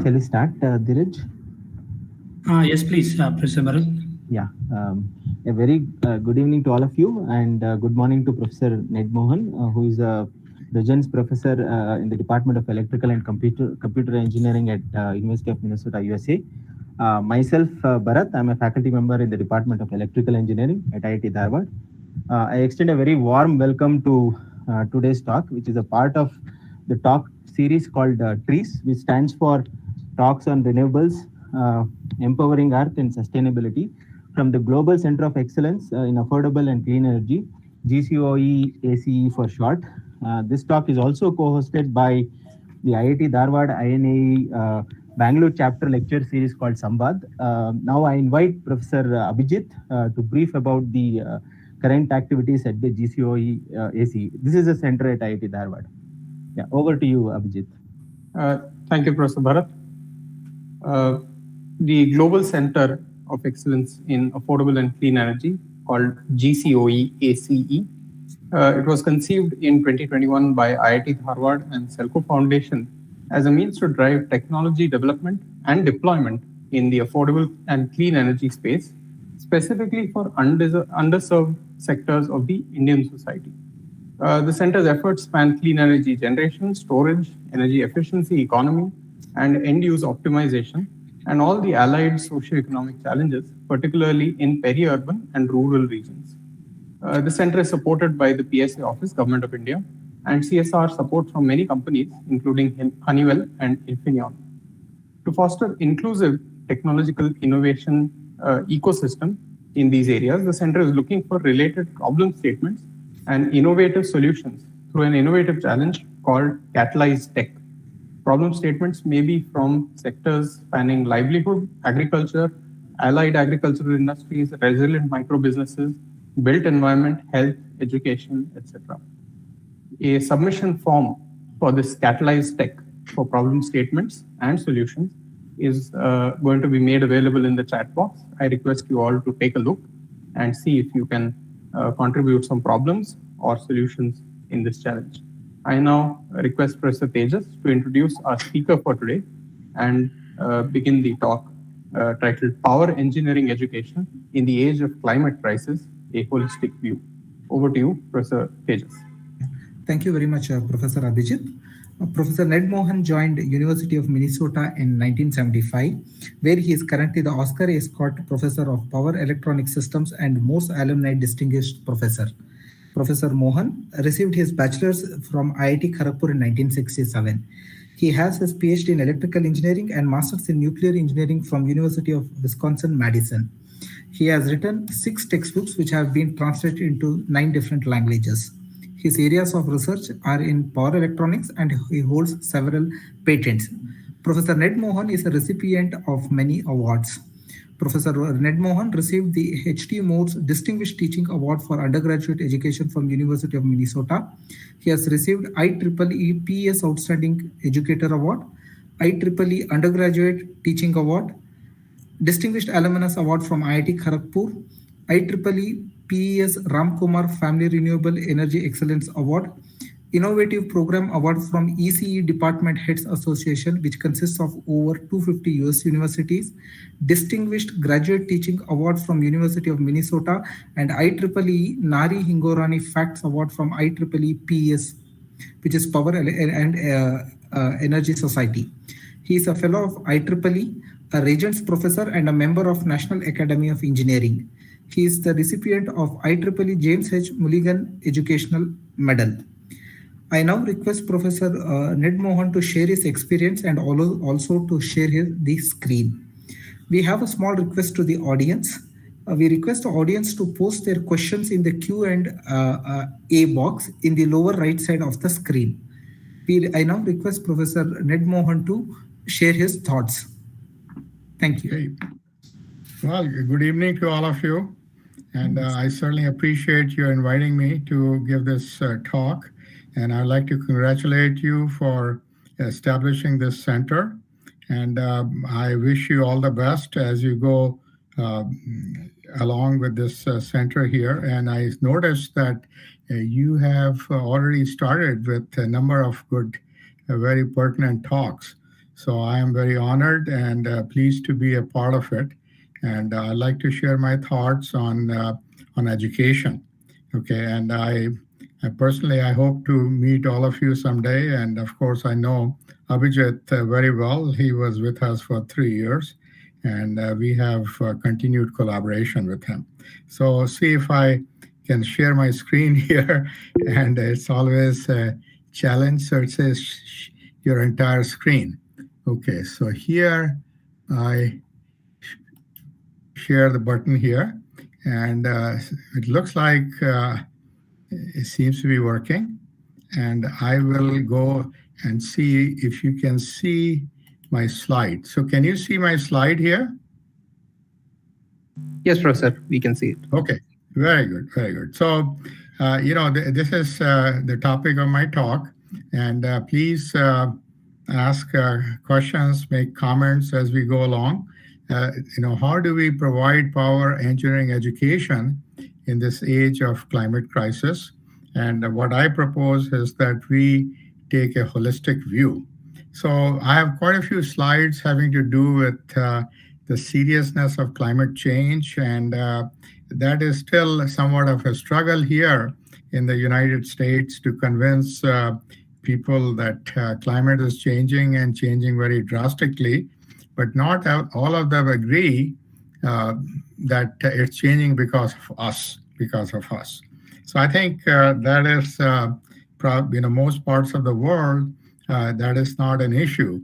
Shall we start, Dheeraj? Yes, please, Professor Bharat. Yeah. A very good evening to all of you, and good morning to Professor Mohan, who is a Regents professor in the Department of Electrical and Computer Engineering at University of Minnesota, USA. Myself, Bharat, I'm a faculty member in the Department of Electrical Engineering at IIT-Dharwad. I extend a very warm welcome to today's talk, which is a part of the talk series called TREES, which stands for Talks on Renewables, Empowering Earth and Sustainability from the Global Center of Excellence in Affordable and Clean Energy, GCOE-ACE for short. This talk is also co-hosted by the IIT Dharwad INAE Bangalore chapter lecture series called SAMVAAD. Now I invite Professor Abhijit to brief about the current activities at the GCOE-ACE. This is a center at IIT Dharwad. Yeah, over to you, Abhijit. Thank you, Professor Bharat. The Global Center of Excellence in Affordable and Clean Energy, called GCOE-ACE, it was conceived in 2021 by IIT Dharwad and Selco Foundation as a means to drive technology development and deployment in the affordable and clean energy space, specifically for underserved sectors of the Indian society. The center's efforts span clean energy generation, storage, energy efficiency, economy, and end-use optimization, and all the allied socio-economic challenges, particularly in peri-urban and rural regions. The center is supported by the PSA Office, Government of India, and CSR support from many companies, including Honeywell and Infineon. To foster inclusive technological innovation ecosystem in these areas, the center is looking for related problem statements and innovative solutions through an innovative challenge called Catalyze Tech. Problem statements may be from sectors spanning livelihood, agriculture, allied agricultural industries, resilient micro businesses, built environment, health, education, etc. A submission form for this Catalyze Tech for problem statements and solutions is going to be made available in the chat box. I request you all to take a look and see if you can contribute some problems or solutions in this challenge. I now request Professor Tejas to introduce our speaker for today and begin the talk titled Power Engineering Education in the Age of Climate Crisis, a Holistic View. Over to you, Professor Tejas. Thank you very much, Professor Abhijit. Professor Ned Mohan joined University of Minnesota in 1975, where he is currently the Oscar A. Scott Professor of Power Electronic Systems and Morse Alumni Distinguished Professor. Professor Mohan received his bachelor's from IIT Kharagpur in 1967. He has his PhD in electrical engineering and master's in nuclear engineering from University of Wisconsin-Madison. He has written 6 textbooks which have been translated into 9 different languages. His areas of research are in power electronics and he holds several patents. Professor Ned Mohan is a recipient of many awards. Professor Ned Mohan received the H.T. Morse Distinguished Teaching Award for Undergraduate Education from University of Minnesota. He has received IEEE PES Outstanding Educator Award, IEEE Undergraduate Teaching Award, Distinguished Alumnus Award from IIT Kharagpur, IEEE PES Ramkumar Family Renewable Energy Excellence Award, Innovative Program Award from ECE Department Heads Association, which consists of over 250 US universities, Distinguished Graduate Teaching Award from University of Minnesota, and IEEE Nari Hingorani Facts Award from IEEE PES, which is Power and Energy Society. He is a fellow of IEEE, a Regents Professor, and a member of National Academy of Engineering. He is the recipient of IEEE James H. Mulligan Educational Medal. I now request Professor Ned Mohan to share his experience and also to share the screen. We have a small request to the audience. We request the audience to post their questions in the Q&A box in the lower right side of the screen. I now request Professor Ned Mohan to share his thoughts. Thank you. Okay. Well, good evening to all of you. And I certainly appreciate you inviting me to give this talk. And I'd like to congratulate you for establishing this center. And I wish you all the best as you go along with this center here. And I noticed that you have already started with a number of good, very pertinent talks. So I am very honored and pleased to be a part of it. And I'd like to share my thoughts on education. Okay, and I personally, I hope to meet all of you someday. And of course, I know Abhijit very well. He was with us for 3 years, and we have continued collaboration with him. So see if I can share my screen here. And it's always a challenge. So it says your entire screen. Okay, so here I share the button here. And it looks like it seems to be working. And I will go and see if you can see my slide. So can you see my slide here? Yes, Professor, we can see it. Okay, very good, very good. So, this is the topic of my talk. And please ask questions, make comments as we go along. How do we provide power engineering education in this age of climate crisis? And what I propose is that we take a holistic view. So I have quite a few slides having to do with the seriousness of climate change. And that is still somewhat of a struggle here in the United States to convince people that climate is changing and changing very drastically. But not all of them agree that it's changing because of us. So I think that is, most parts of the world, that is not an issue.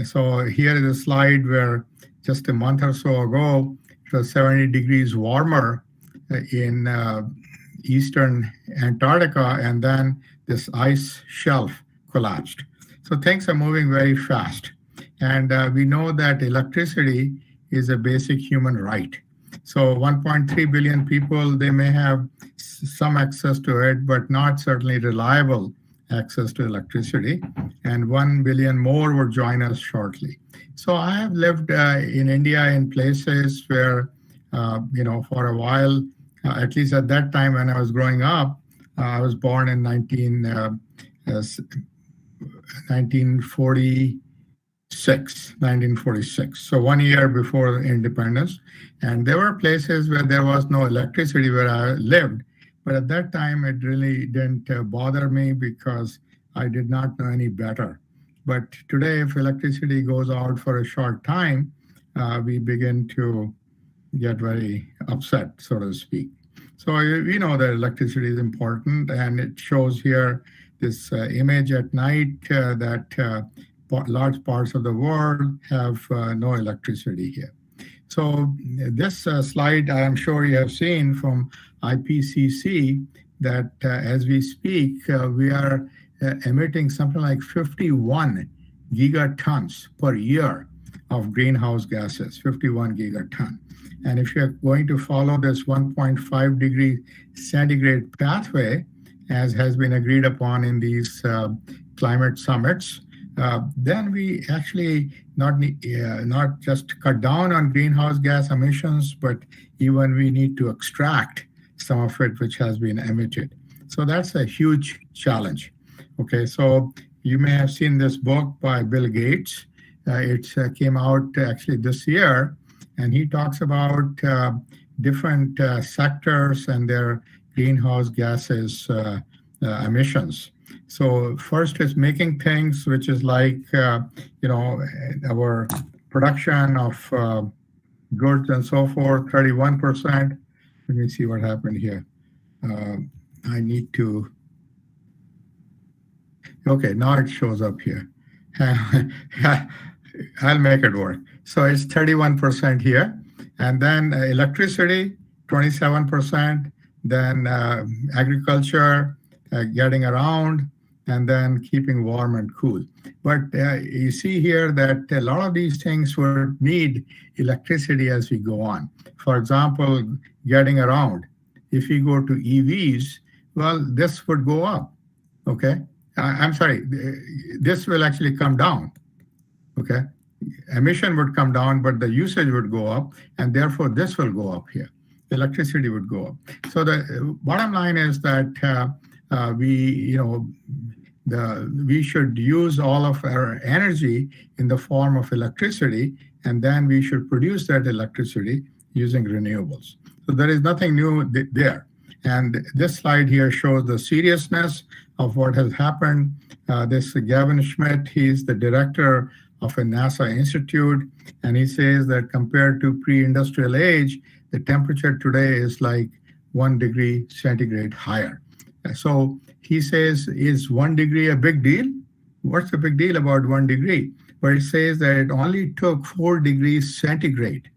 So here is a slide where just a month or so ago, it was 70 degrees warmer in eastern Antarctica, and then this ice shelf collapsed. So things are moving very fast. And we know that electricity is a basic human right. So 1.3 billion people, they may have some access to it, but not certainly reliable access to electricity. And 1 billion more will join us shortly. So I have lived in India in places where, for a while, at least at that time when I was growing up, I was born in 1946, so 1 year before independence. And there were places where there was no electricity where I lived, But at that time, it really didn't bother me because I did not know any better. But today, if electricity goes out for a short time, we begin to get very upset, so to speak. So we know that electricity is important, and it shows here this image at night that large parts of the world have no electricity here. So this slide, I am sure you have seen from IPCC, that as we speak, we are emitting something like 51 gigatons per year of greenhouse gases, 51 gigaton. And if you're going to follow this 1.5 degree centigrade pathway, as has been agreed upon in these climate summits, then we actually not just cut down on greenhouse gas emissions, but even we need to extract some of it which has been emitted. So that's a huge challenge. Okay, so you may have seen this book by Bill Gates. It came out actually this year, and he talks about different sectors and their greenhouse gases emissions. So first is making things, which is like, our production of goods and so forth, 31%. Let me see what happened here. I need to, okay, now it shows up here. I'll make it work. So it's 31% here. And then electricity, 27%. Then agriculture, getting around, and then keeping warm and cool. But you see here that a lot of these things would need electricity as we go on. For example, getting around. If we go to EVs, well, this would go up, okay? I'm sorry, this will actually come down, okay? Emission would come down, but the usage would go up, and therefore this will go up here. Electricity would go up. So the bottom line is that we should use all of our energy in the form of electricity, and then we should produce that electricity using renewables. So there is nothing new there. And this slide here shows the seriousness of what has happened. This Gavin Schmidt, he's the director of a NASA institute, and he says that compared to pre-industrial age, the temperature today is like 1 degree centigrade higher. So he says, is 1 degree a big deal? What's the big deal about 1 degree? But it says that it only took 4 degrees centigrade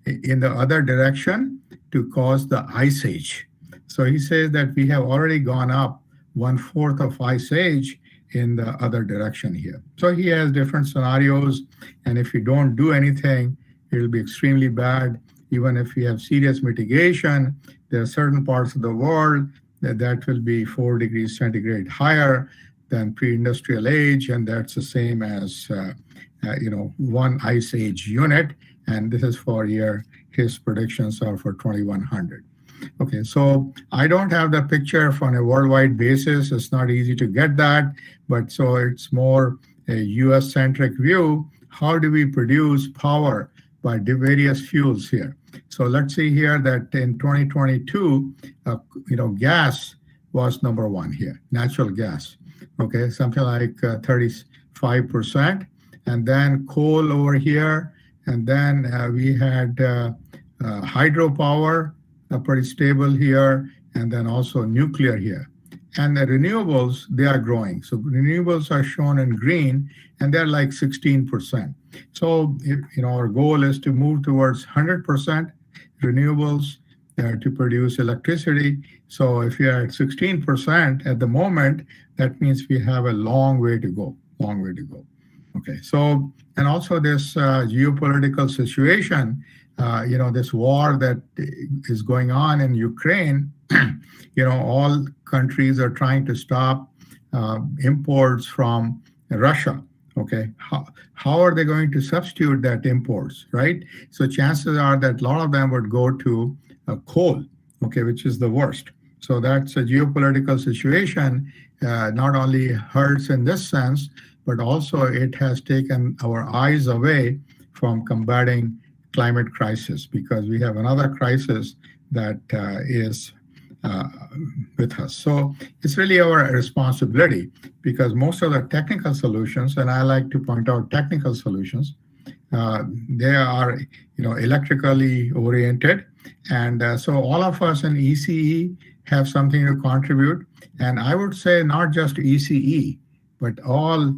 in the other direction to cause the ice age. So he says that we have already gone up 1/4 of ice age in the other direction here. So he has different scenarios, and if you don't do anything, it'll be extremely bad. Even if we have serious mitigation, there are certain parts of the world that will be 4 degrees centigrade higher than pre-industrial age, and that's the same as one ice age unit, and this is for his predictions are for 2100. Okay, so I don't have the picture on a worldwide basis. It's not easy to get that, but so it's more a US-centric view. How do we produce power by the various fuels here? So let's see here that in 2022, gas was number one here, natural gas. Okay, something like 35%, and then coal over here, and then we had hydropower, pretty stable here, and then also nuclear here. And the renewables, they are growing. So renewables are shown in green, and they're like 16%. So our goal is to move towards 100% renewables to produce electricity. So if we are at 16% at the moment, that means we have a long way to go, Okay, so, and also this geopolitical situation, this war that is going on in Ukraine, all countries are trying to stop imports from Russia. Okay, how are they going to substitute that imports, right? So chances are that a lot of them would go to coal, okay, which is the worst. So that's a geopolitical situation, not only hurts in this sense, but also it has taken our eyes away from combating climate crisis, because we have another crisis that is with us. So it's really our responsibility, because most of the technical solutions, and I like to point out technical solutions, they are electrically oriented, and so all of us in ECE have something to contribute. And I would say not just ECE, but all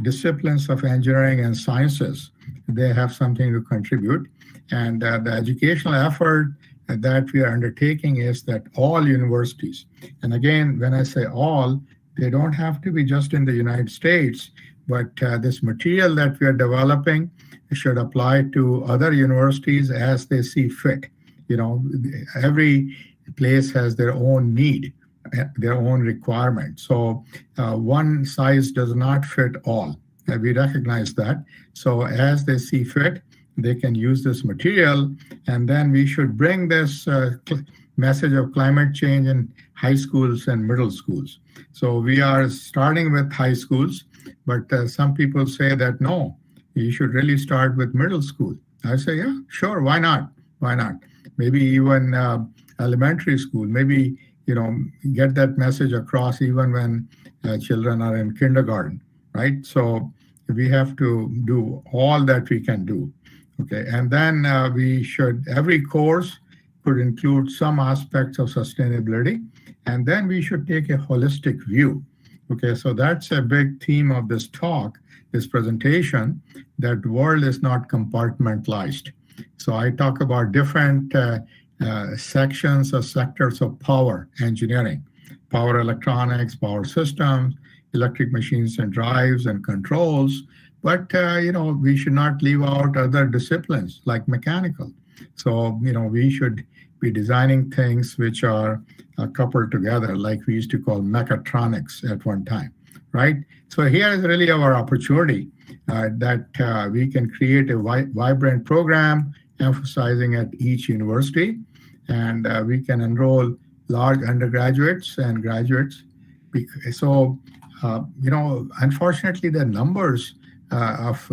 disciplines of engineering and sciences, they have something to contribute. And the educational effort that we are undertaking is that all universities, and again, when I say all, they don't have to be just in the United States, but this material that we are developing should apply to other universities as they see fit. Every place has their own need, their own requirement. So one size does not fit all. We recognize that. So as they see fit, they can use this material, and then we should bring this message of climate change in high schools and middle schools. So we are starting with high schools, but some people say that no, you should really start with middle school. I say, yeah, sure, why not? Why not? Maybe even elementary school, maybe, get that message across even when children are in kindergarten, right? So we have to do all that we can do. Okay, and then every course could include some aspects of sustainability, and then we should take a holistic view. Okay, so that's a big theme of this talk, this presentation, that the world is not compartmentalized. So I talk about different sections or sectors of power engineering, power electronics, power systems, electric machines and drives and controls. But, we should not leave out other disciplines like mechanical. So, we should be designing things which are coupled together, like we used to call mechatronics at one time, right? So here is really our opportunity that we can create a vibrant program emphasizing at each university, and we can enroll large undergraduates and graduates. So, unfortunately, the numbers of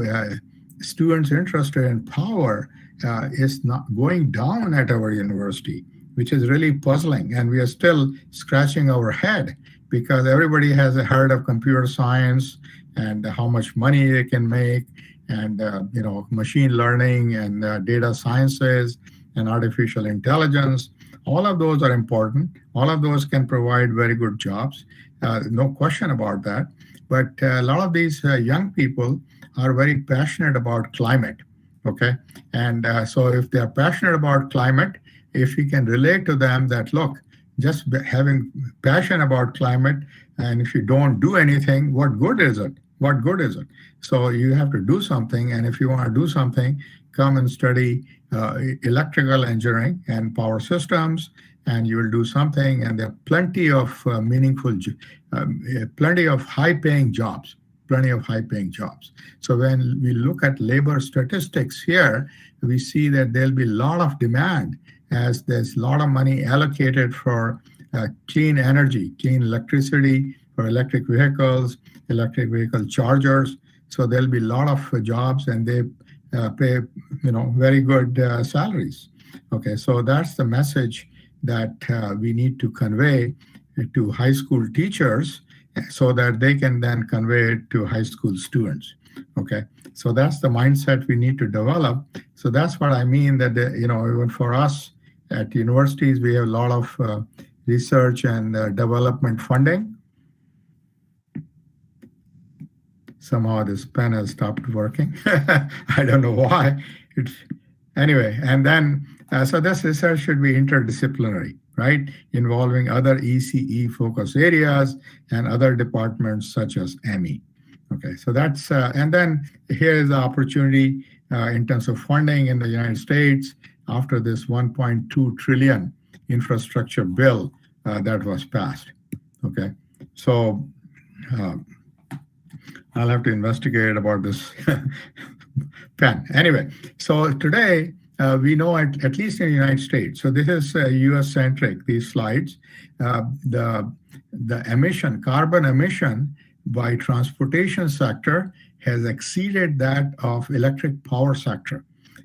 students interested in power is not going down at our university, which is really puzzling. And we are still scratching our head because everybody has heard of computer science and how much money they can make, and machine learning and data sciences and artificial intelligence. All of those are important. All of those can provide very good jobs. No question about that. But a lot of these young people are very passionate about climate, okay? And so if they're passionate about climate, if we can relate to them that, look, just having passion about climate, and if you don't do anything, what good is it? What good is it? So you have to do something, and if you want to do something, come and study electrical engineering and power systems, and you will do something, and there are plenty of plenty of high-paying jobs, So when we look at labor statistics here, we see that there'll be a lot of demand as there's a lot of money allocated for clean energy, clean electricity, for electric vehicles, electric vehicle chargers. So there'll be a lot of jobs, and they pay, very good salaries. Okay, so that's the message that we need to convey to high school teachers so that they can then convey it to high school students. Okay, so that's the mindset we need to develop. So that's what I mean, that even for us at universities, we have a lot of research and development funding. Somehow this pen has stopped working. I don't know why. Anyway, and then, so this research should be interdisciplinary, right? Involving other ECE focus areas and other departments such as ME. Okay, so that's, and then here is the opportunity in terms of funding in the United States after this 1.2 trillion infrastructure bill that was passed. Okay, so I'll have to investigate about this pen. Anyway, so today we know at least in the United States, so this is US-centric, these slides, the emission, carbon emission by transportation sector has exceeded that of electric power sector.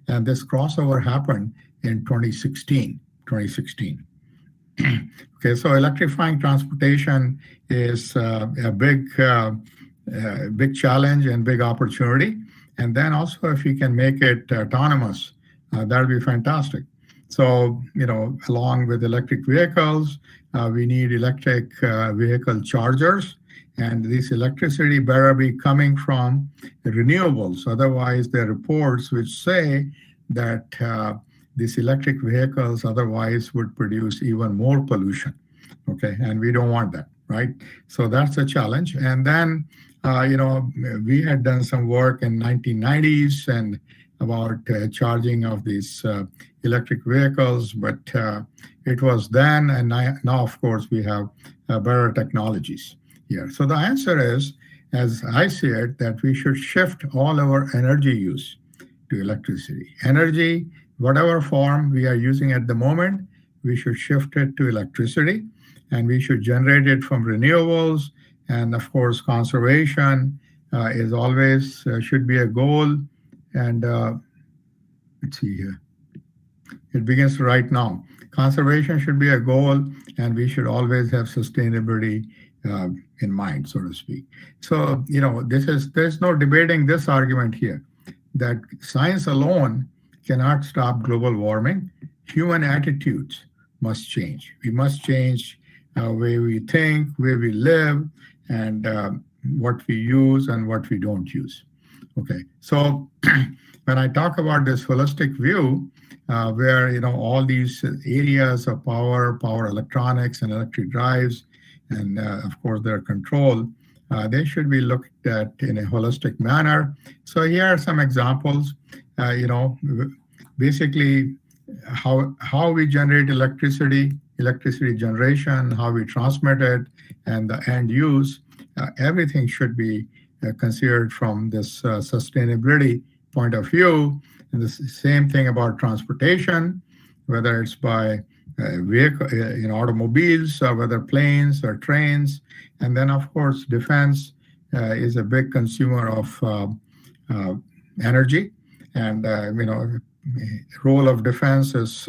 And this crossover happened in 2016. Okay, so electrifying transportation is a big challenge and big opportunity. And then also if we can make it autonomous, that would be fantastic. So, along with electric vehicles, we need electric vehicle chargers. And this electricity better be coming from the renewables. Otherwise, there are reports which say that these electric vehicles otherwise would produce even more pollution. Okay, and we don't want that, right? So that's a challenge. And then, we had done some work in 1990s and about charging of these electric vehicles, but it was then, and now, of course, we have better technologies here. So the answer is, as I see it, that we should shift all our energy use to electricity. Energy, whatever form we are using at the moment, we should shift it to electricity, and we should generate it from renewables. And of course, conservation is always should be a goal. And let's see here. It begins right now. Conservation should be a goal, and we should always have sustainability in mind, so to speak. So, there's no debating this argument here, that science alone cannot stop global warming. Human attitudes must change. We must change the way we think, where we live, and what we use and what we don't use. Okay, so when I talk about this holistic view, where all these areas of power electronics and electric drives, and of course their control, they should be looked at in a holistic manner. So here are some examples. Basically how we generate electricity generation, how we transmit it, and the end use. Everything should be considered from this sustainability point of view. And the same thing about transportation, whether it's by vehicle, automobiles, or whether planes or trains. And then, of course, defense is a big consumer of energy. And, role of defense is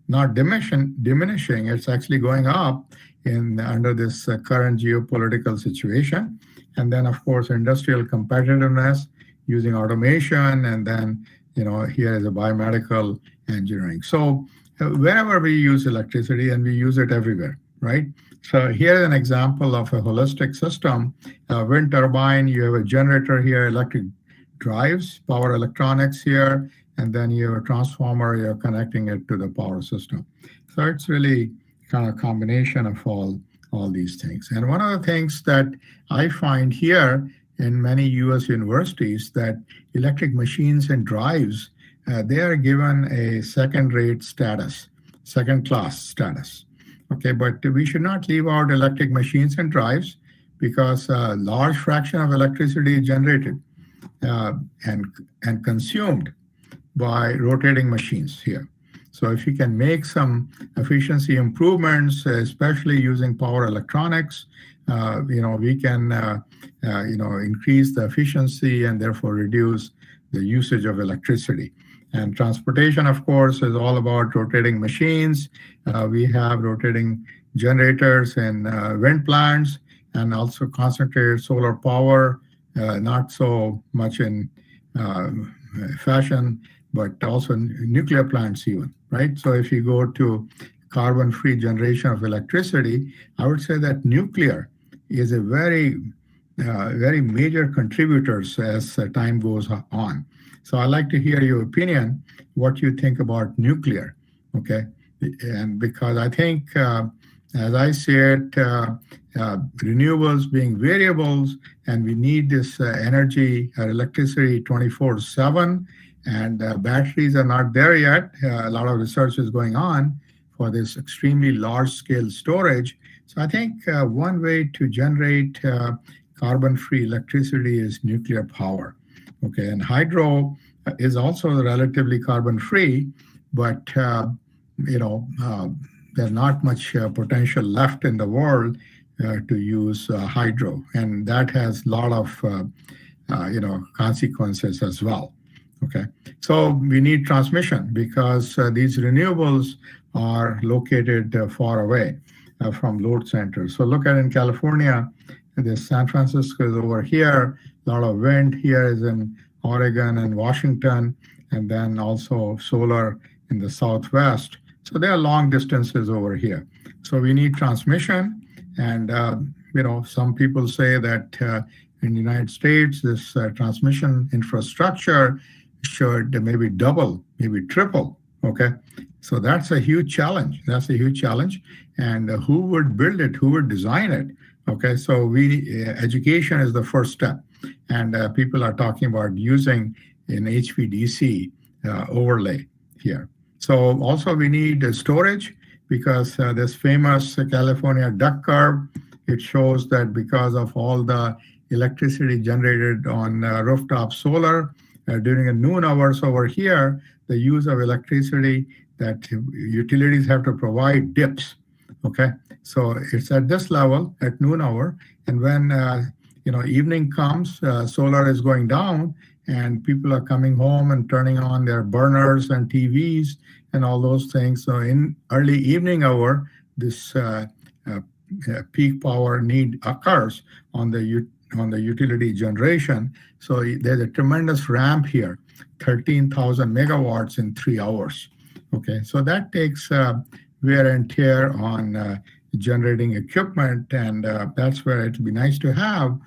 not diminishing. It's actually going up under this current geopolitical situation. And then, of course, industrial competitiveness using automation, and then, here is a biomedical engineering. So wherever we use electricity, and we use it everywhere, right? So here's an example of a holistic system. Wind turbine, you have a generator here, electric drives, power electronics here, and then you have a transformer, you're connecting it to the power system. So it's really kind of a combination of all these things. And one of the things that I find here in many US universities, that electric machines and drives, they are given a second-rate status, second-class status. Okay, but we should not leave out electric machines and drives, because a large fraction of electricity is generated and consumed by rotating machines here. So if you can make some efficiency improvements, especially using power electronics, we can increase the efficiency and therefore reduce the usage of electricity. And transportation, of course, is all about rotating machines. We have rotating generators in wind plants, and also concentrated solar power, not so much in fashion, but also nuclear plants even, right? So if you go to carbon-free generation of electricity, I would say that nuclear is a very major contributors as time goes on. So I'd like to hear your opinion, what you think about nuclear, okay? And because I think, as I see it, renewables being variables, and we need this energy, electricity 24/7, and batteries are not there yet. A lot of research is going on for this extremely large-scale storage. So I think one way to generate carbon-free electricity is nuclear power. Okay, and hydro is also relatively carbon-free, but there's not much potential left in the world to use hydro, and that has a lot of consequences as well. Okay, so we need transmission because these renewables are located far away from load centers. So look at in California, this San Francisco is over here, a lot of wind here is in Oregon and Washington, and then also solar in the Southwest. So there are long distances over here. So we need transmission. And, some people say that in the United States, this transmission infrastructure should maybe double, maybe triple. Okay. So that's a huge challenge. And who would build it? Who would design it? Okay. So education is the first step. And people are talking about using an HVDC overlay here. So also we need storage because this famous California duck curve, it shows that because of all the electricity generated on rooftop solar during the noon hours over here, the use of electricity that utilities have to provide dips. Okay, so it's at this level at noon hour, and when evening comes, solar is going down, and people are coming home and turning on their burners and TVs and all those things. So in early evening hour, this peak power need occurs on the utility generation. So there's a tremendous ramp here, 13,000 megawatts in 3 hours. Okay, so that takes wear and tear on generating equipment, and that's where it'd be nice to have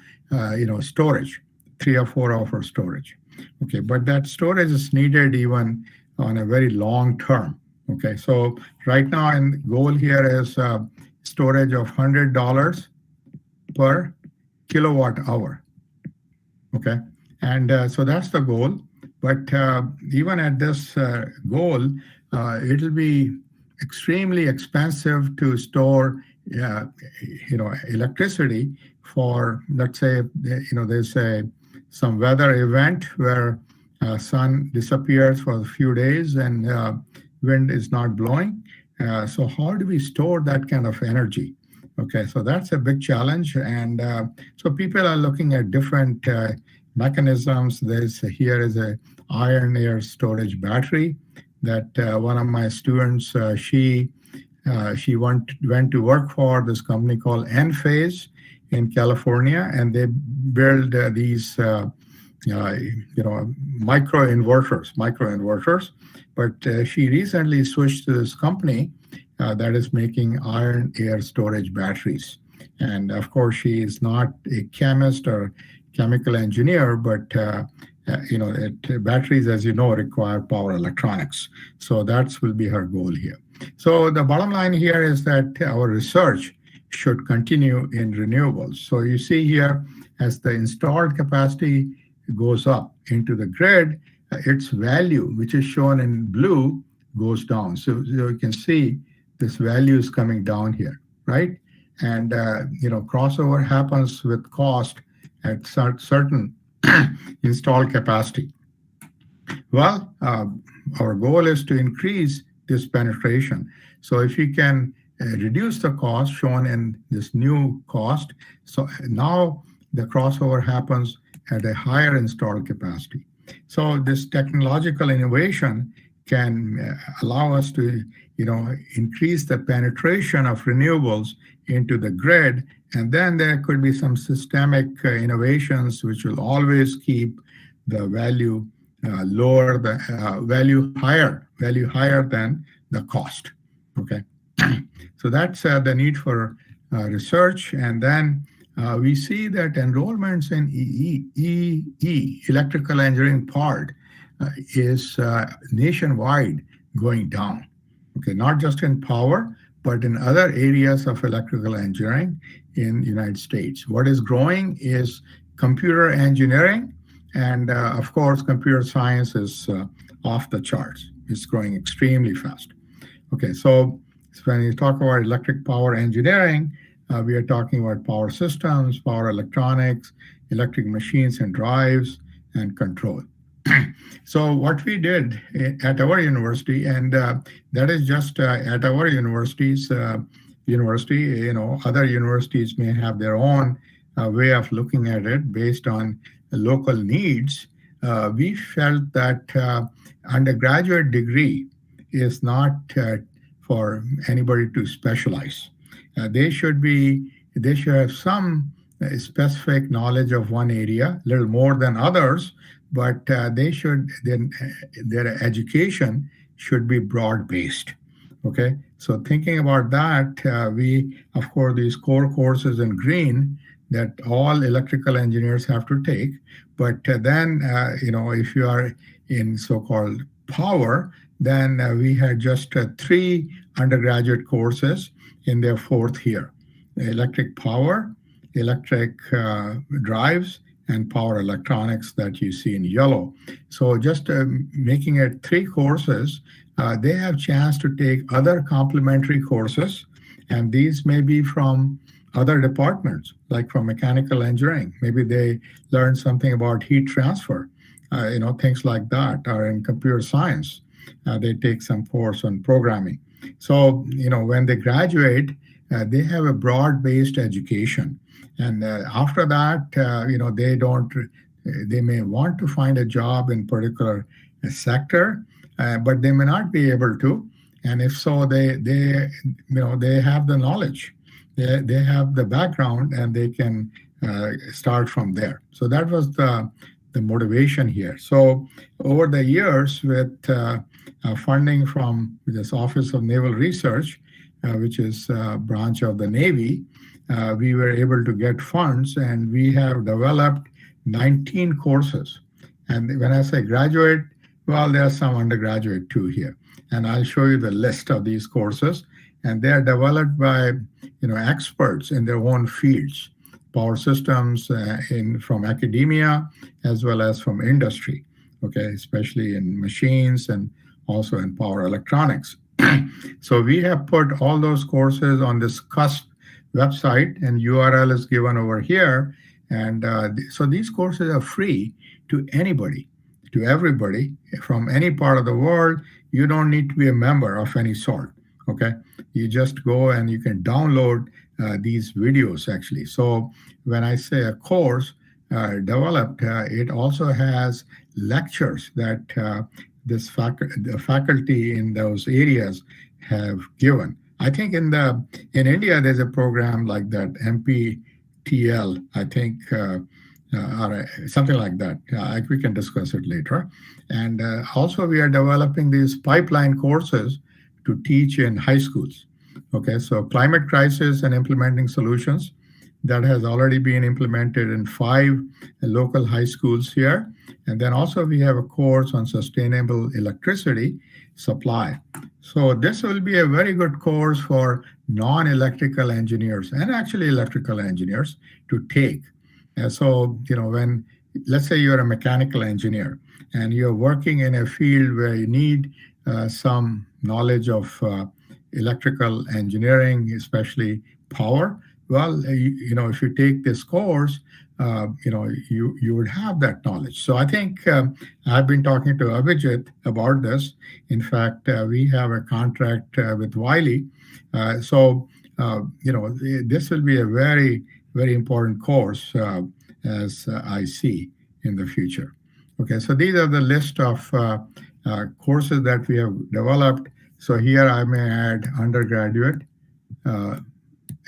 storage, 3 or 4 hour storage. Okay, but that storage is needed even on a very long term. Okay, so right now, and goal here is storage of $100 per kilowatt hour. Okay, and so that's the goal. But even at this goal, it'll be extremely expensive to store, electricity for, let's say, there's some weather event where sun disappears for a few days and wind is not blowing. So how do we store that kind of energy? Okay, so that's a big challenge. And so people are looking at different mechanisms. Here is a iron air storage battery that one of my students, she went to work for this company called Enphase in California, and they build these micro inverters. But she recently switched to this company that is making iron air storage batteries. And of course, she is not a chemist or chemical engineer, but batteries, as you know, require power electronics. So that will be her goal here. So the bottom line here is that our research should continue in renewables. So you see here, as the installed capacity goes up into the grid, its value, which is shown in blue, goes down. So you can see this value is coming down here, right? And crossover happens with cost at certain installed capacity. Well, our goal is to increase this penetration. So if you can reduce the cost shown in this new cost, so now the crossover happens at a higher installed capacity. So this technological innovation can allow us to, increase the penetration of renewables into the grid, and then there could be some systemic innovations which will always keep the value lower, the value higher than the cost. Okay, so that's the need for research, and then we see that enrollments in EE, electrical engineering part, is nationwide going down. Okay, not just in power, but in other areas of electrical engineering in the United States. What is growing is computer engineering, and of course, computer science is off the charts. It's growing extremely fast. Okay, so when you talk about electric power engineering, we are talking about power systems, power electronics, electric machines and drives, and control. So what we did at our university, and that is just at our university's university, other universities may have their own way of looking at it based on local needs. we felt that undergraduate degree is not for anybody to specialize. They should have some specific knowledge of one area, a little more than others, but their education should be broad-based. Okay, so thinking about that, we, of course, these core courses in green that all electrical engineers have to take. But then, if you are in so-called power, then we had just 3 undergraduate courses in their 4th year: electric power, electric drives, and power electronics that you see in yellow. So just making it 3 courses, they have chance to take other complementary courses, and these may be from other departments, like from mechanical engineering. Maybe they learn something about heat transfer, things like that, or in computer science, they take some course on programming. So, when they graduate, they have a broad-based education. And after that, they may want to find a job in particular sector, but they may not be able to. And if so, they have the knowledge, they have the background, and they can start from there. So that was the motivation here. So over the years, with funding from this Office of Naval Research, which is a branch of the Navy, we were able to get funds, and we have developed 19 courses. And when I say graduate, well, there are some undergraduate too here. And I'll show you the list of these courses. And they are developed by experts in their own fields, power systems from academia as well as from industry, okay, especially in machines and also in power electronics. So we have put all those courses on this CUSP website, and URL is given over here. And so these courses are free to anybody, to everybody from any part of the world. You don't need to be a member of any sort, okay? You just go and you can download these videos, actually. So when I say a course developed, it also has lectures that the faculty in those areas have given. I think in India, there's a program like that, MPTL, I think, or something like that. We can discuss it later. And also we are developing these pipeline courses to teach in high schools. Okay, so climate crisis and implementing solutions, that has already been implemented in 5 local high schools here. And then also we have a course on sustainable electricity supply. So this will be a very good course for non-electrical engineers and actually electrical engineers to take. And so, when, let's say you're a mechanical engineer and you're working in a field where you need some knowledge of electrical engineering, especially power, well, if you take this course, you would have that knowledge. So I think I've been talking to Abhijit about this. In fact, we have a contract with Wiley. This will be a very, very important course as I see in the future. Okay, so these are the list of courses that we have developed. So here I may add undergraduate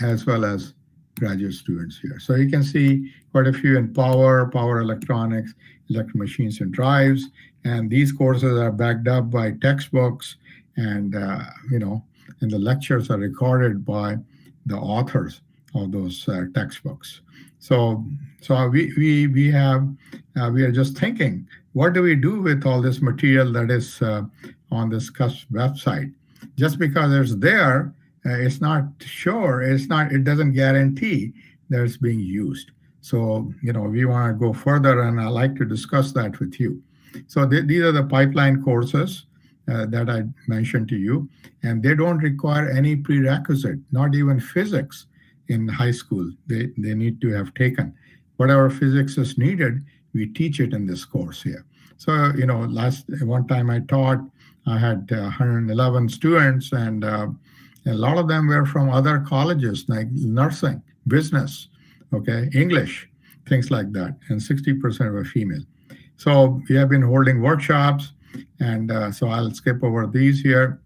as well as graduate students here. So you can see quite a few in power electronics, electric machines and drives. And these courses are backed up by textbooks, and and the lectures are recorded by the authors of those textbooks. So we are just thinking, what do we do with all this material that is on this CUSP website? Just because it's there, it's not sure, it doesn't guarantee that it's being used. So, we want to go further, and I'd like to discuss that with you. So these are the pipeline courses that I mentioned to you, and they don't require any prerequisite, not even physics in high school. They need to have taken. Whatever physics is needed, we teach it in this course here. So, one time I taught, I had 111 students, and a lot of them were from other colleges like nursing, business, okay, English, things like that, and 60% were female. So we have been holding workshops, and so I'll skip over these here.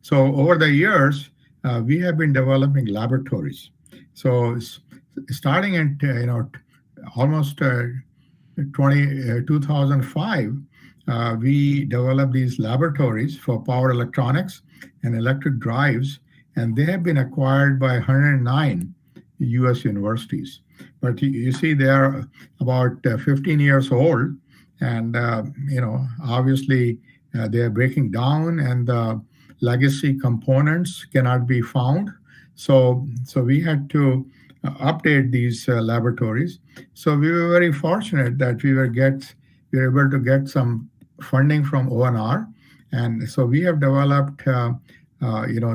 So over the years, we have been developing laboratories. So starting in almost 2005, we developed these laboratories for power electronics and electric drives, and they have been acquired by 109 U.S. universities. But you see, they are about 15 years old, and obviously they are breaking down, and the legacy components cannot be found. So we had to update these laboratories. So we were very fortunate that we were able to get some funding from ONR, and so we have developed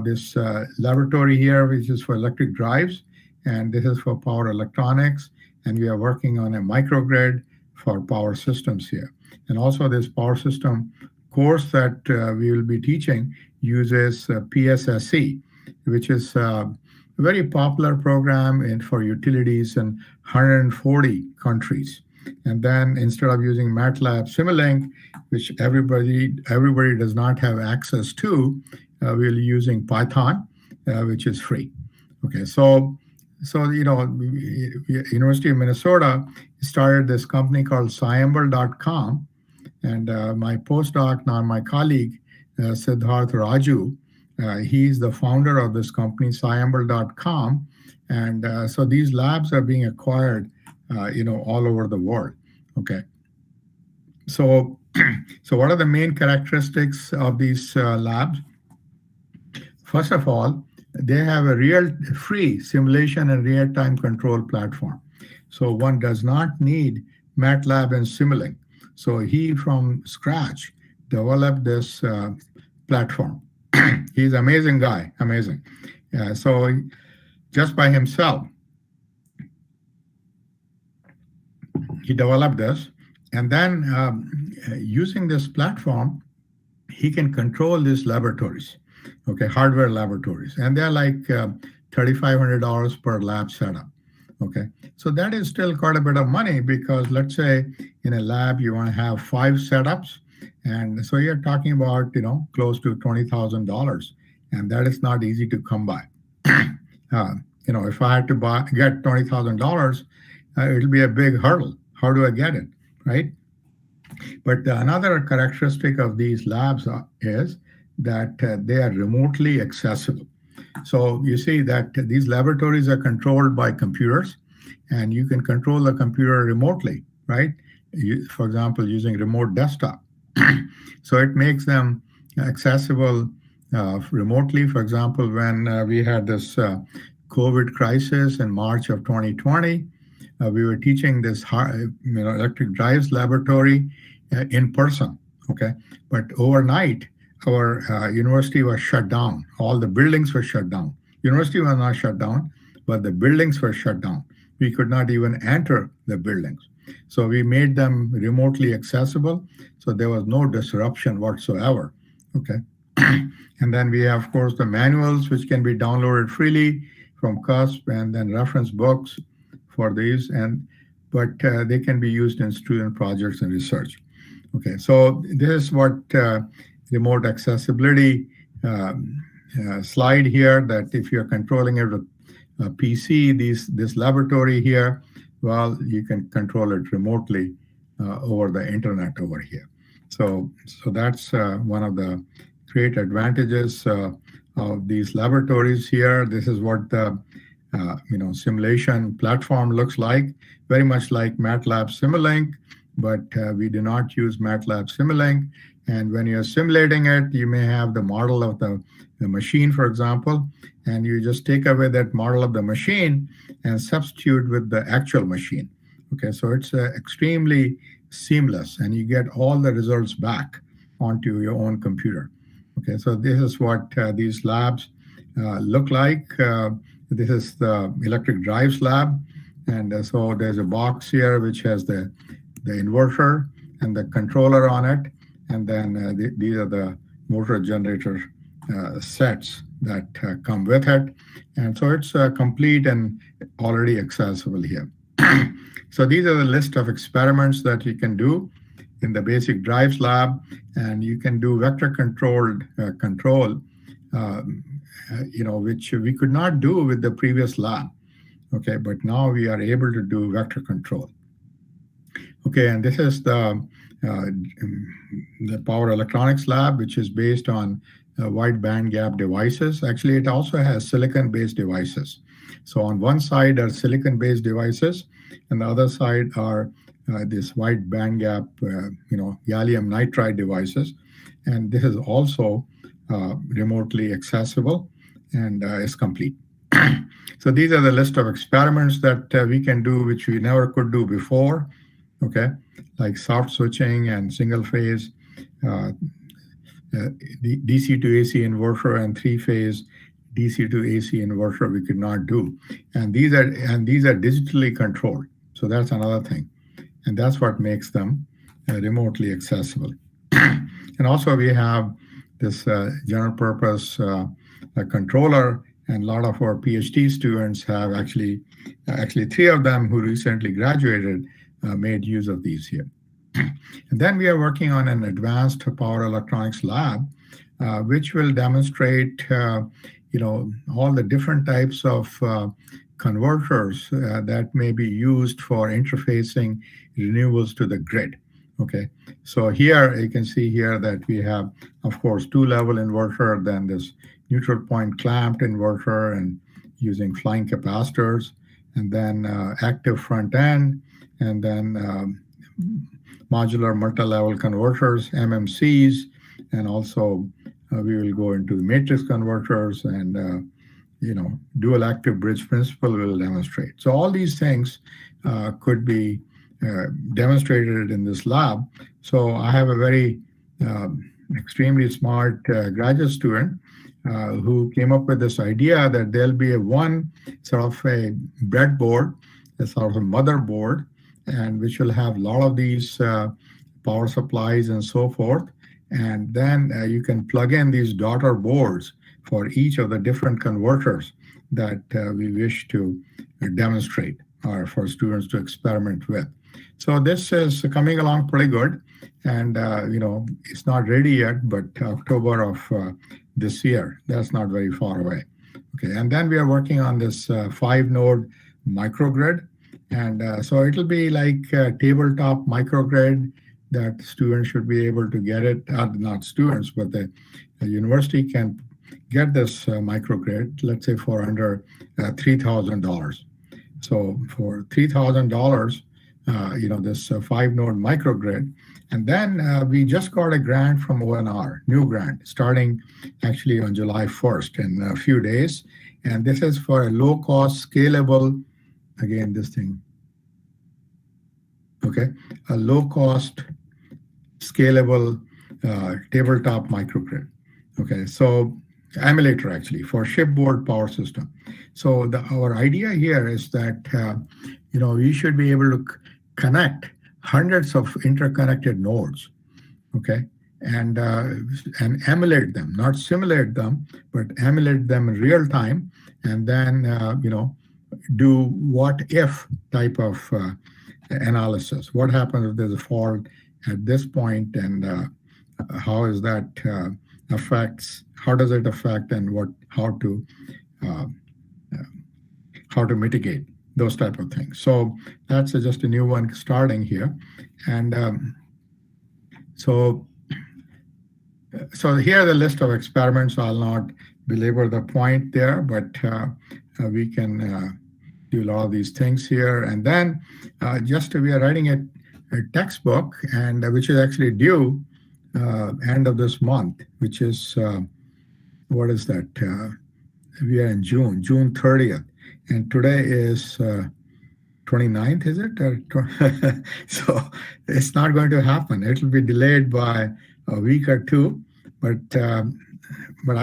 this laboratory here, which is for electric drives, and this is for power electronics, and we are working on a microgrid for power systems here. And also this power system course that we will be teaching uses PSSE, which is a very popular program for utilities in 140 countries. And then instead of using MATLAB Simulink, which everybody does not have access to, we're using Python, which is free. Okay, so University of Minnesota started this company called Sciambl.com, and my postdoc, now my colleague, Siddharth Raju, he's the founder of this company, Sciambl.com, and so these labs are being acquired, all over the world. Okay, so what are the main characteristics of these labs? First of all, they have a real free simulation and real-time control platform. So one does not need MATLAB and Simulink. So he, from scratch, developed this platform. He's an amazing guy, amazing. So just by himself, he developed this. And then using this platform, he can control these laboratories. Okay, hardware laboratories, and they're like $3,500 per lab setup. Okay, so that is still quite a bit of money, because let's say in a lab you want to have 5 setups, and so you're talking about close to $20,000, and that is not easy to come by. If I had to get $20,000, it'll be a big hurdle. How do I get it, right? But another characteristic of these labs is that they are remotely accessible. So you see that these laboratories are controlled by computers, and you can control the computer remotely, right? For example, using remote desktop. So it makes them accessible remotely. For example, when we had this COVID crisis in March of 2020, we were teaching this electric drives laboratory in person, okay? But overnight, our university was shut down. All the buildings were shut down. University was not shut down, but the buildings were shut down. We could not even enter the buildings. So we made them remotely accessible, so there was no disruption whatsoever. Okay. And then we have, of course, the manuals, which can be downloaded freely from CUSP, and then reference books for these, but they can be used in student projects and research. Okay, so this is what remote accessibility slide here, that if you're controlling it with a PC, this laboratory here, well, you can control it remotely over the internet over here. So that's one of the great advantages of these laboratories here. This is what the simulation platform looks like, very much like MATLAB Simulink, but we do not use MATLAB Simulink. And when you're simulating it, you may have the model of the machine, for example, and you just take away that model of the machine and substitute with the actual machine. Okay, so it's extremely seamless, and you get all the results back onto your own computer. Okay, so this is what these labs look like. This is the electric drives lab, and so there's a box here which has the inverter and the controller on it, and then these are the motor generator sets that come with it, and so it's complete and already accessible here. So these are the list of experiments that you can do in the basic drives lab, and you can do vector controlled control, which we could not do with the previous lab. Okay, but now we are able to do vector control. Okay, and this is the power electronics lab, which is based on wide bandgap devices. Actually, it also has silicon-based devices. So on one side are silicon-based devices, and the other side are this wide bandgap, gallium nitride devices. And this is also remotely accessible and is complete. So these are the list of experiments that we can do, which we never could do before. Okay, like soft switching and single phase DC to AC inverter and three-phase DC to AC inverter we could not do, and these are digitally controlled. So that's another thing, and that's what makes them remotely accessible. And also we have this general purpose controller, and a lot of our PhD students have actually 3 of them who recently graduated made use of these here. And then we are working on an advanced power electronics lab, which will demonstrate, all the different types of converters that may be used for interfacing renewables to the grid. Okay, so here you can see here that we have, of course, 2-level inverter, then this neutral point clamped inverter and using flying capacitors, and then active front end, and then modular multi-level converters, MMCs, and also we will go into matrix converters, and dual active bridge principle will demonstrate. So all these things could be demonstrated in this lab. So I have a very extremely smart graduate student who came up with this idea that there'll be one sort of a breadboard, a sort of a motherboard, and which will have a lot of these power supplies and so forth. And then you can plug in these daughter boards for each of the different converters that we wish to demonstrate or for students to experiment with. So this is coming along pretty good. And, it's not ready yet, but October of this year, that's not very far away. Okay, and then we are working on this 5-node microgrid. And so it'll be like a tabletop microgrid that students should be able to get it, not students, but the university can get this microgrid, let's say for under $3,000. So for $3,000, this 5-node microgrid. And then we just got a grant from ONR, new grant, starting actually on July 1st in a few days. And this is for a low-cost, scalable, again, this thing, okay, a low-cost, scalable tabletop microgrid. Okay, so emulator actually for shipboard power system. So our idea here is that, we should be able to connect hundreds of interconnected nodes, okay, and emulate them, not simulate them, but emulate them in real time, and then, do what if type of analysis. What happens if there's a fault at this point, and how is that how does it affect, and how to mitigate those type of things. So that's just a new one starting here. And so here are the list of experiments. I'll not belabor the point there, but we can do a lot of these things here. And then we are writing a textbook, and which is actually due end of this month, which is, what is that? We are in June 30th. And today is 29th, is it? So it's not going to happen. It will be delayed by a week or two, but I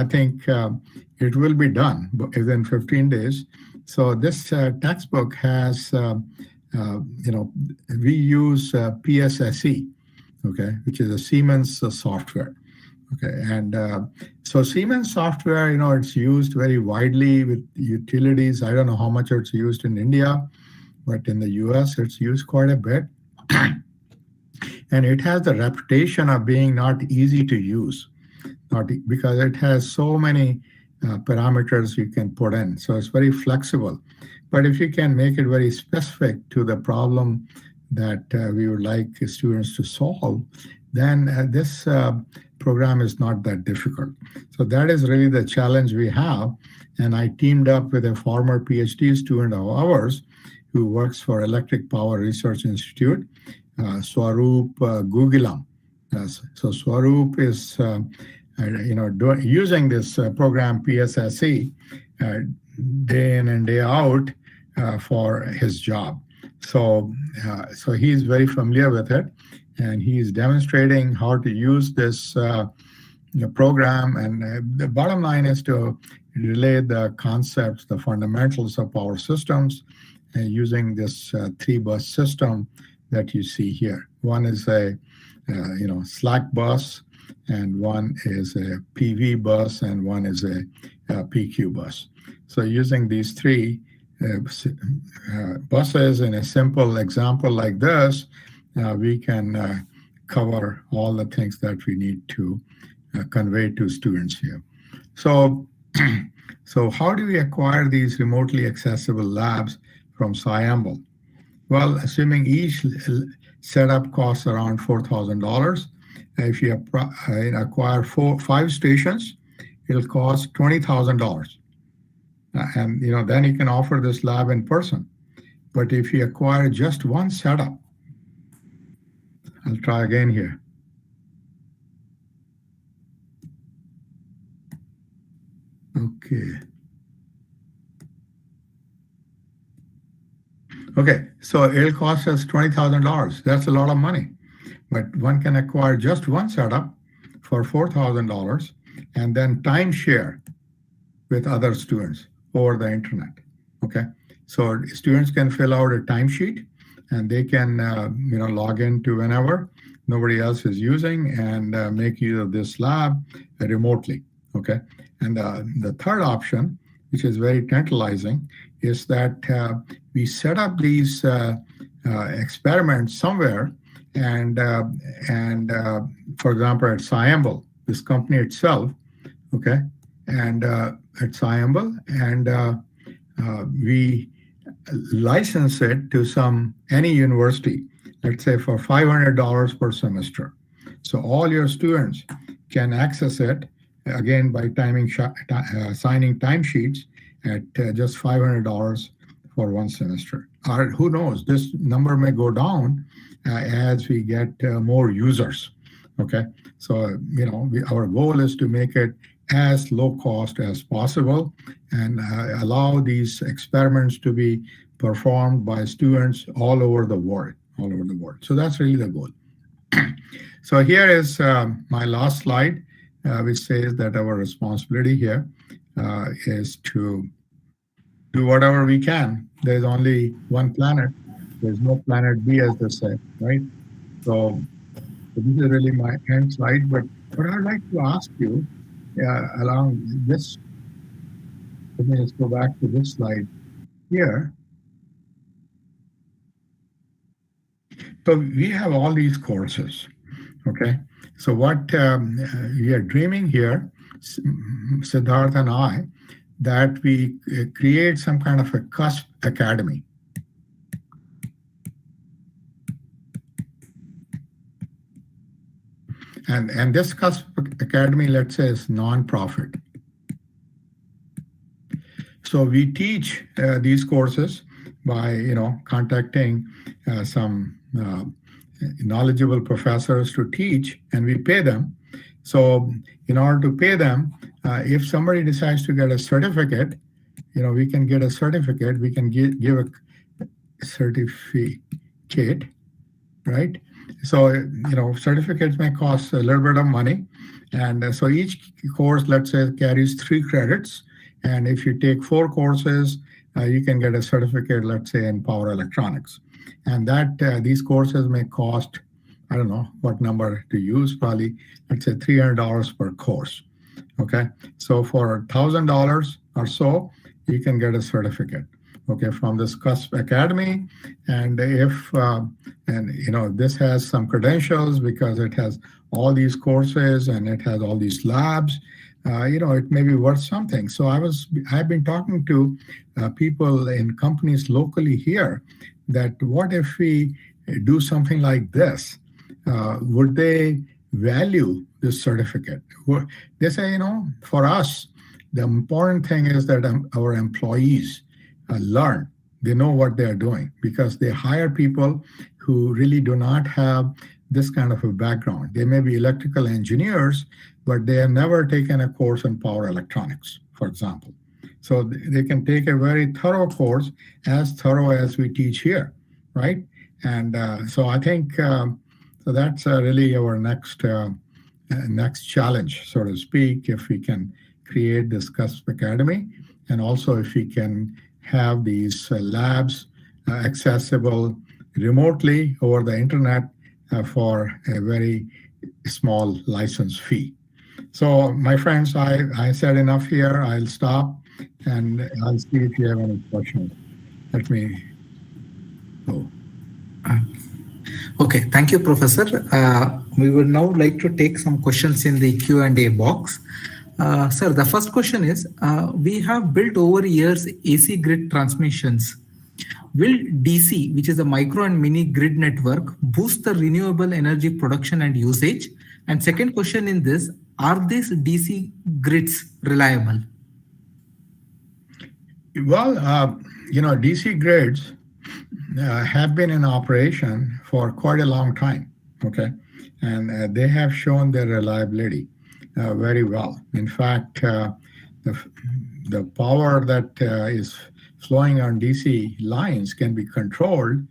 think it will be done within 15 days. So this textbook has, we use PSSE, okay, which is a Siemens software. Okay, and so Siemens software, it's used very widely with utilities. I don't know how much it's used in India, but in the US, it's used quite a bit. and it has the reputation of being not easy to use, because it has so many parameters you can put in. So it's very flexible. But if you can make it very specific to the problem that we would like students to solve, then this program is not that difficult. So that is really the challenge we have. And I teamed up with a former PhD student of ours who works for Electric Power Research Institute, Swaroop Gugilam. So Swaroop is using this program PSSE day in and day out for his job. So he's very familiar with it, and he's demonstrating how to use this program. And the bottom line is to relay the concepts, the fundamentals of power systems, using this 3-bus system that you see here. One is a slack bus, and one is a PV bus, and one is a PQ bus. So using these 3 buses in a simple example like this, we can cover all the things that we need to convey to students here. So, so how do we acquire these remotely accessible labs from Sciambl? Well, assuming each setup costs around $4,000, if you acquire 5 stations, it'll cost $20,000. And then you can offer this lab in person. But if you acquire just one setup, I'll try again here. Okay, so it'll cost us $20,000. That's a lot of money. But one can acquire just one setup for $4,000 and then timeshare with other students over the internet. Okay, so students can fill out a timesheet, and they can log into whenever nobody else is using, and make use of this lab remotely. Okay, and the third option, which is very tantalizing, is that we set up these experiments somewhere, and for example at Sciambl, this company itself, okay, and at Sciambl, and we license it to any university, let's say for $500 per semester. So all your students can access it, again, by signing timesheets at just $500 for one semester. Or who knows, this number may go down as we get more users. Okay, so our goal is to make it as low cost as possible, and allow these experiments to be performed by students all over the world. So that's really the goal. So here is my last slide, which says that our responsibility here is to do whatever we can. There's only one planet. There's no planet B, as they say, right? So this is really my end slide. But what I'd like to ask you along this, let me just go back to this slide here. So we have all these courses, okay? So what we are dreaming here, Siddharth and I, that we create some kind of a cusp academy. And this cusp academy, let's say, is non-profit. So we teach these courses by contacting some knowledgeable professors to teach, and we pay them. So in order to pay them, if somebody decides to get a certificate, we can get a certificate. We can give a certificate, right? So certificates may cost a little bit of money, and so each course, let's say, carries 3 credits. And if you take 4 courses, you can get a certificate, let's say, in power electronics. And that these courses may cost, I don't know what number to use, probably, let's say, $300 per course. Okay, so for $1,000 or so, you can get a certificate. okay, from this CUSP Academy. And if, this has some credentials because it has all these courses and it has all these labs, it may be worth something. So I've been talking to people in companies locally here that what if we do something like this? Would they value this certificate? They say, for us, the important thing is that our employees learn. They know what they're doing because they hire people who really do not have this kind of a background. They may be electrical engineers, but they have never taken a course in power electronics, for example. So they can take a very thorough course, as thorough as we teach here, right? And so I think so that's really our next challenge, so to speak, if we can create this CUSP Academy, and also if we can have these labs accessible remotely over the internet for a very small license fee. So my friends, I said enough here. I'll stop and I'll see if you have any questions. Let me go. Okay, thank you, Professor. We would now like to take some questions in the Q&A box. Sir, the first question is, we have built over years AC grid transmissions. Will DC, which is a micro and mini grid network, boost the renewable energy production and usage? And second question in this, are these DC grids reliable? Well, DC grids have been in operation for quite a long time, okay? And they have shown their reliability very well. In fact, the power that is flowing on DC lines can be controlled.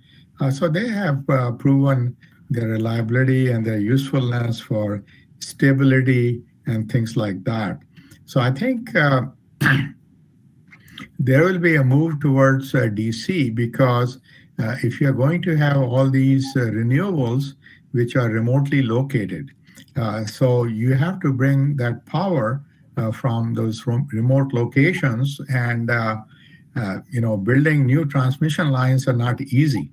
So they have proven their reliability and their usefulness for stability and things like that. So I think there will be a move towards DC because if you're going to have all these renewables which are remotely located, so you have to bring that power from those remote locations, and building new transmission lines are not easy.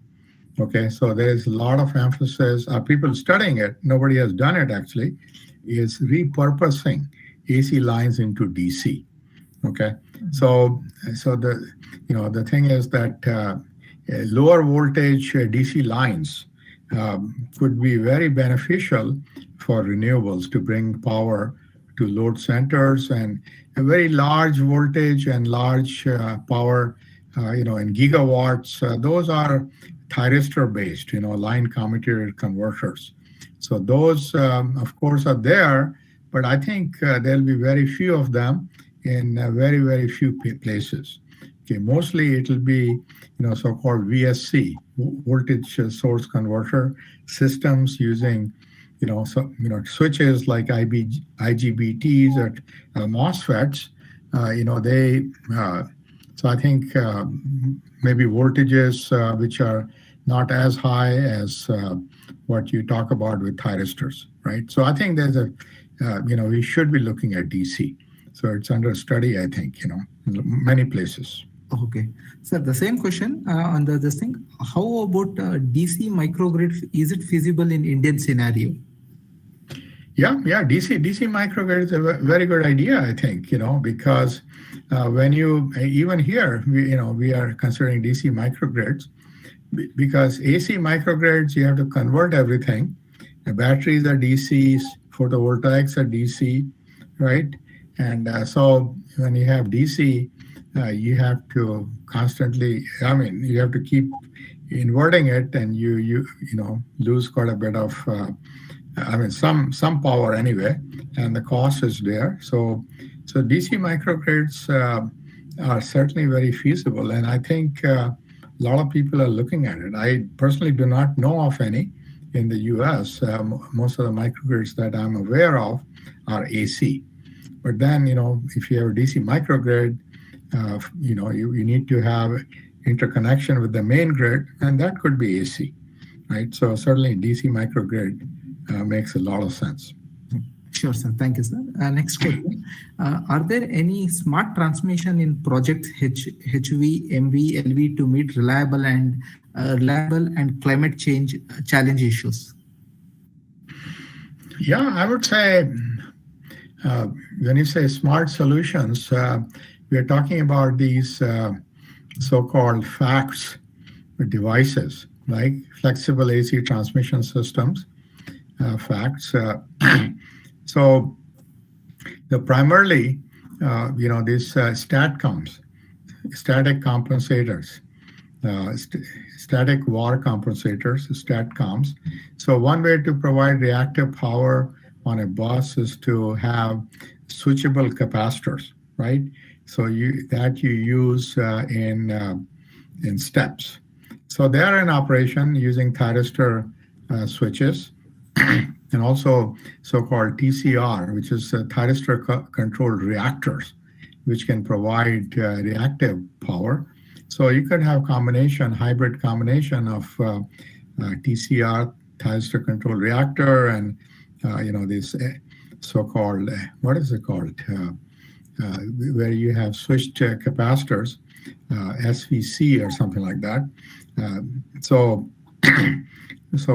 Okay, so there is a lot of emphasis. People studying it, nobody has done it actually, is repurposing AC lines into DC. Okay, so the thing is that lower voltage DC lines could be very beneficial for renewables to bring power to load centers, and a very large voltage and large power, in gigawatts. Those are thyristor based, line commutator converters. So those, of course, are there, but I think there'll be very few of them in very, very few places. Okay, mostly it will be, so-called VSC, voltage source converter systems using, switches like IGBTs or MOSFETs. So I think maybe voltages which are not as high as what you talk about with thyristors, right? So I think there's we should be looking at DC. So it's under study, I think, in many places. Okay. Sir, the same question on this thing. How about DC microgrid? Is it feasible in Indian scenario? Yeah, DC microgrid is a very good idea, I think, because when you, even here, we are considering DC microgrids, because AC microgrids, you have to convert everything. The batteries are DCs, photovoltaics are DC, right? And so when you have DC, you have to constantly, you have to keep inverting it, and you lose quite a bit of, some power anyway, and the cost is there. So DC microgrids are certainly very feasible, and I think a lot of people are looking at it. I personally do not know of any in the US. Most of the microgrids that I'm aware of are AC. But then, if you have a DC microgrid, you need to have interconnection with the main grid, and that could be AC, right? So certainly DC microgrid makes a lot of sense. Sure, sir. Thank you, sir. Next question. Are there any smart transmission in projects HV, MV, LV to meet reliable and climate change challenge issues? Yeah, I would say when you say smart solutions, we are talking about these so-called FACTS devices, like flexible AC transmission systems, FACTS. So the primarily, these STATCOMs, static compensators, static war compensators, STATCOMs. So one way to provide reactive power on a bus is to have switchable capacitors, right? So you use in steps. So they are in operation using thyristor switches, and also so-called TCR, which is thyristor-controlled reactors, which can provide reactive power. So you could have hybrid combination of TCR, thyristor-controlled reactor, and this so-called what is it called? Where you have switched capacitors, SVC or something like that. So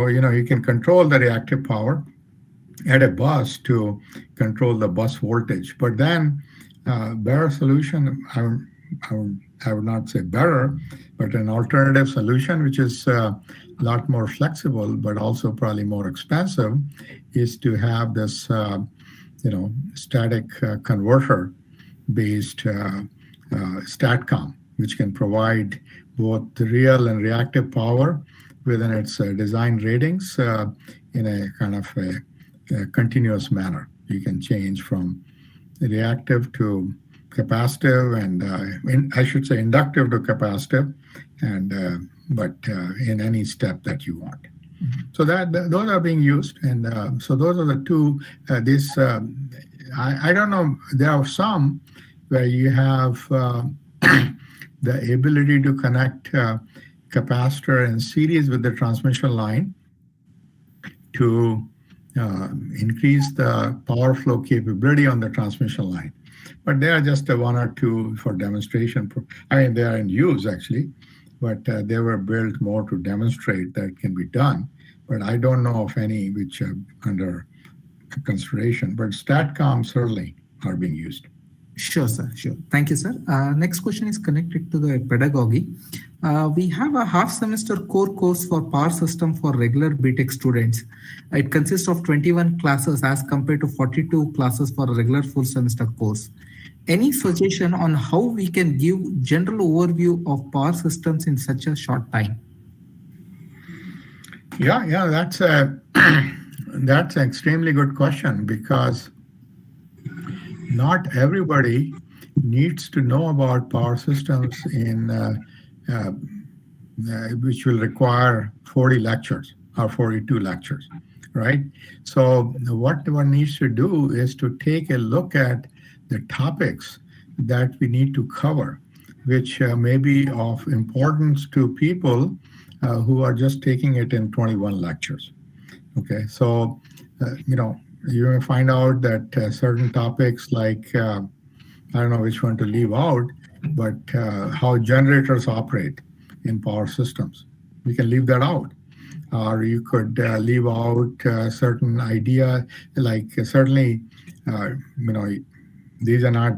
you can control the reactive power at a bus to control the bus voltage. But then better solution, I would not say better, but an alternative solution, which is a lot more flexible, but also probably more expensive, is to have this static converter-based STATCOM, which can provide both real and reactive power within its design ratings in a kind of a continuous manner. You can change from reactive to capacitive, and I should say inductive to capacitive, and but in any step that you want. So those are being used, and so those are the two. I don't know. There are some where you have the ability to connect capacitor in series with the transmission line to increase the power flow capability on the transmission line. But they are just one or two for demonstration. I mean, they are in use actually, but they were built more to demonstrate that it can be done. But I don't know of any which are under consideration. But STATCOM certainly are being used. Sure, sir. Sure. Thank you, sir. Next question is connected to the pedagogy. We have a half semester core course for power system for regular BTech students. It consists of 21 classes as compared to 42 classes for a regular full semester course. Any suggestion on how we can give general overview of power systems in such a short time? Yeah, that's that's an extremely good question, because not everybody needs to know about power systems in which will require 40 lectures or 42 lectures, right? So what one needs to do is to take a look at the topics that we need to cover, which may be of importance to people who are just taking it in 21 lectures. Okay, so you may find out that certain topics like I don't know which one to leave out, but how generators operate in power systems, we can leave that out. Or you could leave out certain idea, like certainly these are not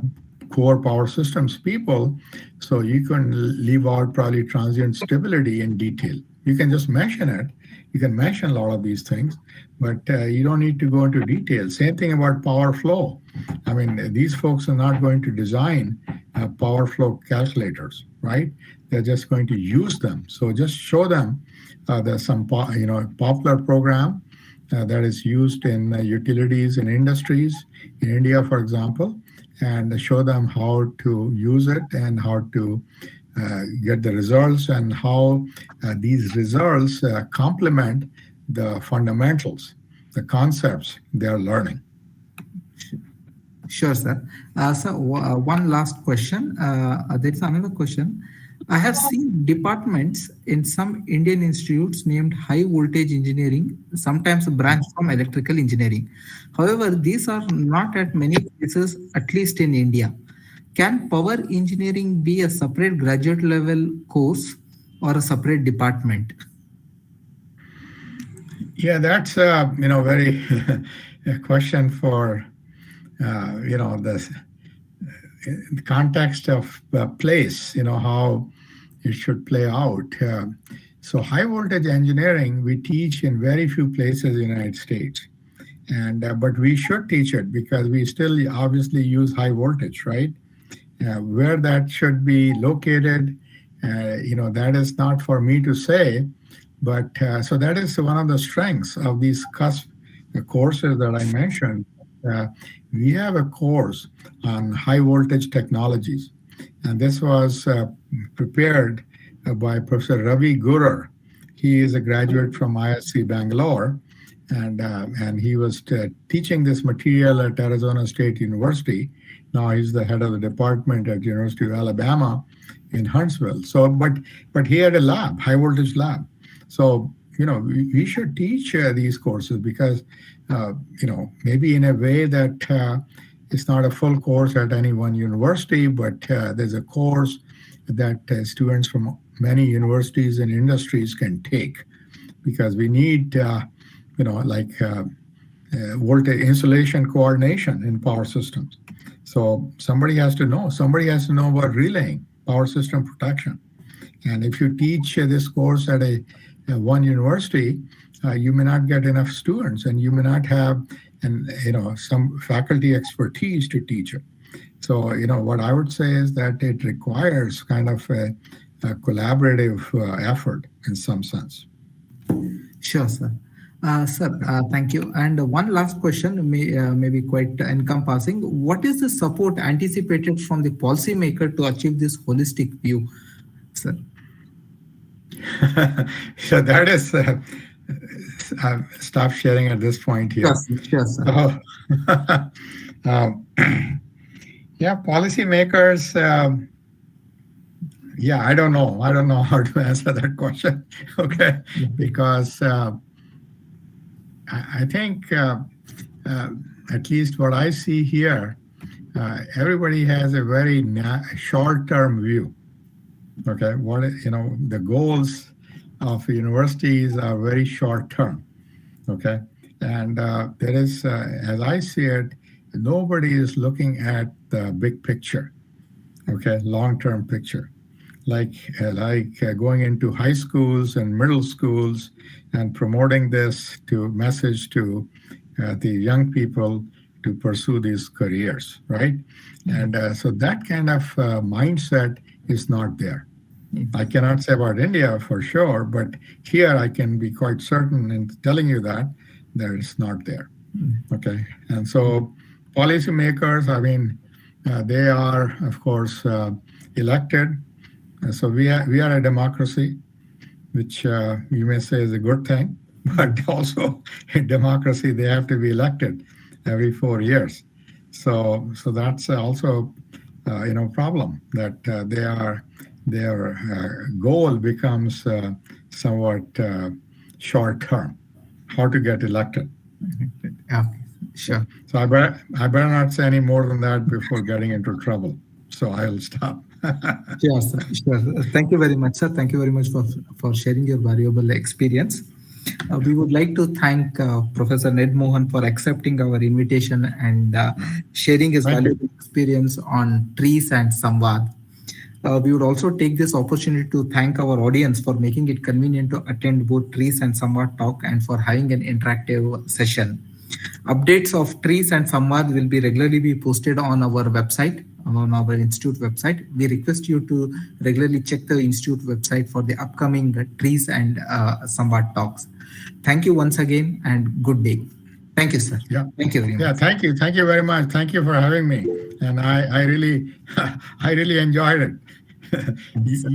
core power systems people, so you can leave out probably transient stability in detail. You can just mention it. You can mention a lot of these things, but you don't need to go into detail. Same thing about power flow. I mean, these folks are not going to design power flow calculators, right? They're just going to use them. So just show them there's some popular program that is used in utilities and industries in India, for example, and show them how to use it and how to get the results, and how these results complement the fundamentals, the concepts they're learning. Sure, sir. So one last question. There's another question. I have seen departments in some Indian institutes named high voltage engineering, sometimes a branch from electrical engineering. However, these are not at many places, at least in India. Can power engineering be a separate graduate level course or a separate department? Yeah, that's very a question for the context of place. How it should play out. So high voltage engineering we teach in very few places in the United States, and but we should teach it because we still obviously use high voltage, right? Where that should be located, that is not for me to say. But so that is one of the strengths of these courses that I mentioned. We have a course on high voltage technologies, and this was prepared by Professor Ravi Gurar. He is a graduate from ISC Bangalore, and he was teaching this material at Arizona State University. Now he's the head of the department at University of Alabama in Huntsville. So, but he had a lab, high voltage lab. So, we should teach these courses because, maybe in a way that it's not a full course at any one university, but there's a course that students from many universities and industries can take, because we need, voltage insulation coordination in power systems. So somebody has to know about relaying, power system protection. And if you teach this course at one university, you may not get enough students, and you may not have some faculty expertise to teach it. So what I would say is that it requires kind of a collaborative effort in some sense. Sure, sir. Sir, thank you. And one last question, may be quite encompassing. What is the support anticipated from the policymaker to achieve this holistic view, sir? So that is, stop sharing at this point here. Sure, sir. Yeah, policymakers, I don't know how to answer that question, okay? Because I think, at least what I see here, everybody has a very short-term view. Okay, the goals of universities are very short-term. Okay, and there is, as I see it, nobody is looking at the big picture. Okay, long-term picture, like going into high schools and middle schools and promoting this message to the young people to pursue these careers, right? And so that kind of mindset is not there. I cannot say about India for sure, but here I can be quite certain in telling you that it's not there. Okay, and so policymakers, they are, of course, elected. So we are a democracy, which you may say is a good thing, but also in democracy they have to be elected every 4 years. So that's also problem that their goal becomes somewhat short term. How to get elected? Okay, sure. So I better not say any more than that before getting into trouble. So I'll stop. Sure, sir. Sure. Thank you very much, sir. Thank you very much for sharing your valuable experience. We would like to thank Professor Ned Mohan for accepting our invitation and sharing his valuable experience on trees and SAMVAAD. We would also take this opportunity to thank our audience for making it convenient to attend both trees and SAMVAAD talk and for having an interactive session. Updates of trees and SAMVAAD will be regularly posted on our website, on our institute website. We request you to regularly check the institute website for the upcoming trees and SAMVAAD talks. Thank you once again and good day. Thank you, sir. Yeah. Thank you very much. Yeah, thank you. Thank you very much. Thank you for having me. And I really enjoyed it.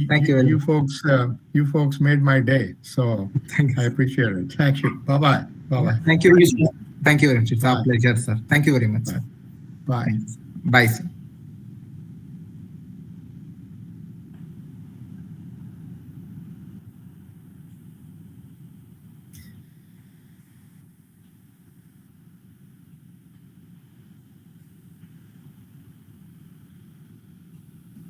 Thank you. You folks made my day. So I appreciate it. Thank you. Bye-bye. Bye-bye. Thank you. Thank you very much. It's our pleasure, sir. Thank you very much. Bye. Bye, sir.